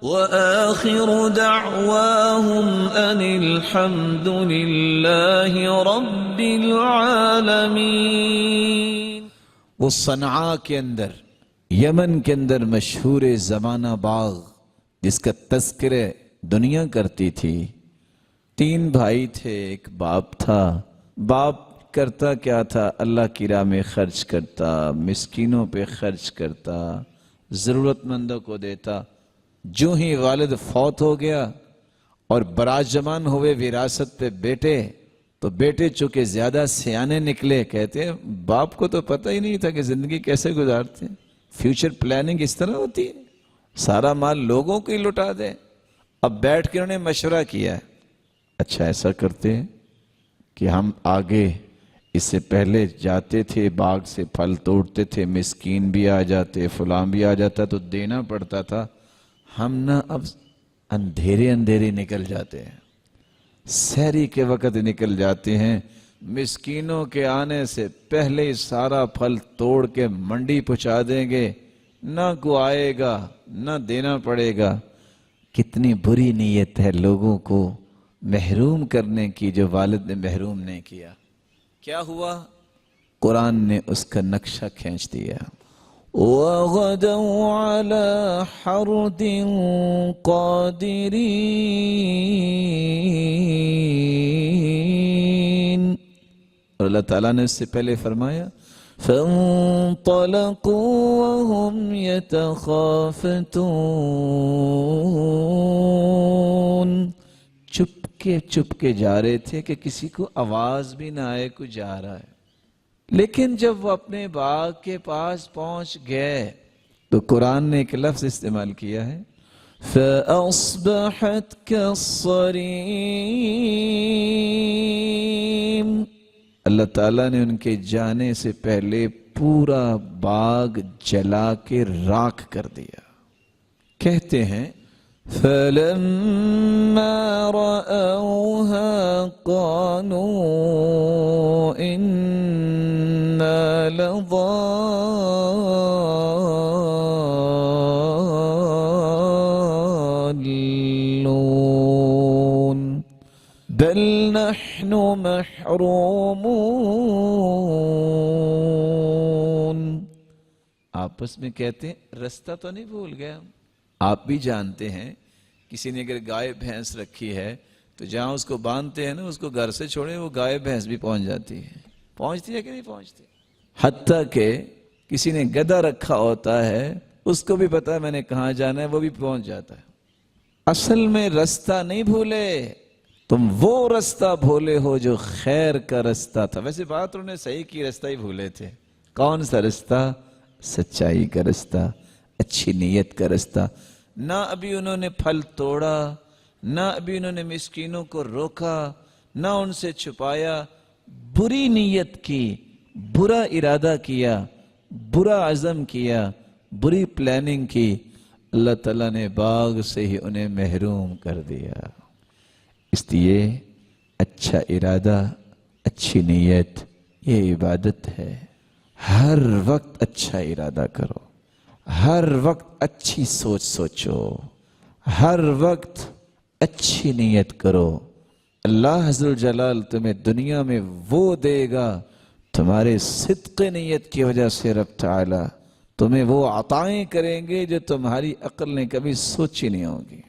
وآخر دعواهم أن الحمد لله رب العالمين۔ وہ صنعاء کے اندر، یمن کے اندر مشہور زمانہ باغ جس کا تذکرہ دنیا کرتی تھی، 3 بھائی تھے، ایک باپ تھا۔ باپ کرتا کیا تھا؟ اللہ کی راہ میں خرچ کرتا، مسکینوں پہ خرچ کرتا، ضرورت مندوں کو دیتا۔ جو ہی والد فوت ہو گیا اور براجمان ہوئے وراثت پہ بیٹے، تو بیٹے چونکہ زیادہ سیانے نکلے، کہتے ہیں باپ کو تو پتہ ہی نہیں تھا کہ زندگی کیسے گزارتے ہیں، فیوچر پلاننگ اس طرح ہوتی ہے، سارا مال لوگوں کو ہی لٹا دے۔ اب بیٹھ کے انہوں نے مشورہ کیا، اچھا ایسا کرتے ہیں کہ ہم آگے، اس سے پہلے جاتے تھے باغ سے پھل توڑتے تھے، مسکین بھی آ جاتے، فلاں بھی آ جاتا تو دینا پڑتا تھا، ہم نہ اب اندھیرے نکل جاتے ہیں، سحری کے وقت نکل جاتے ہیں، مسکینوں کے آنے سے پہلے سارا پھل توڑ کے منڈی پہنچا دیں گے، نہ کو آئے گا نہ دینا پڑے گا۔ کتنی بری نیت ہے لوگوں کو محروم کرنے کی، جو والد نے محروم نہیں کیا۔ کیا ہوا؟ قرآن نے اس کا نقشہ کھینچ دیا۔ وَغَدَوْا عَلَى حَرْدٍ قَادِرِينَ، اور اللہ تعالیٰ نے اس سے پہلے فرمایا فَانطَلَقُوا وَهُمْ يَتَخَافَتُونَ، چپ کے جا رہے تھے کہ کسی کو آواز بھی نہ آئے کوئی جا رہا ہے، لیکن جب وہ اپنے باغ کے پاس پہنچ گئے تو قرآن نے ایک لفظ استعمال کیا ہے فَأَصْبَحَتْ كَالصَّرِيمِ، اللہ تعالیٰ نے ان کے جانے سے پہلے پورا باغ جلا کے راکھ کر دیا۔ کہتے ہیں فَلَمَّا رَأَوْهَا قَالُوا إِنَّا لَضَالُّونَ بَلْ نَحْنُ مَحْرُومُونَ۔ آپس میں کہتے ہیں رستہ تو نہیں بھول گیا؟ آپ بھی جانتے ہیں کسی نے اگر گائے بھینس رکھی ہے تو جہاں اس کو باندھتے ہیں نا، اس کو گھر سے چھوڑے وہ گائے بھینس بھی پہنچ جاتی ہے، پہنچتی ہے کہ نہیں پہنچتی؟ حتیٰ کہ کسی نے گدھا رکھا ہوتا ہے، اس کو بھی پتا ہے میں نے کہاں جانا ہے، وہ بھی پہنچ جاتا ہے۔ اصل میں رستہ نہیں بھولے، تم وہ رستہ بھولے ہو جو خیر کا رستہ تھا۔ ویسے بات انہوں نے صحیح کی، رستہ ہی بھولے تھے۔ کون سا رستہ؟ سچائی کا رستہ، اچھی نیت کا رستہ۔ نہ ابھی انہوں نے پھل توڑا، نہ ابھی انہوں نے مسکینوں کو روکا، نہ ان سے چھپایا، بری نیت کی، برا ارادہ کیا، برا عزم کیا، بری پلاننگ کی، اللہ تعالیٰ نے باغ سے ہی انہیں محروم کر دیا۔ اس لیے اچھا ارادہ، اچھی نیت یہ عبادت ہے۔ ہر وقت اچھا ارادہ کرو، ہر وقت اچھی سوچ سوچو، ہر وقت اچھی نیت کرو۔ اللہ عز و جلال تمہیں دنیا میں وہ دے گا، تمہارے صدق نیت کی وجہ سے رب تعالی تمہیں وہ عطائیں کریں گے جو تمہاری عقل نے کبھی سوچی نہیں ہوگی۔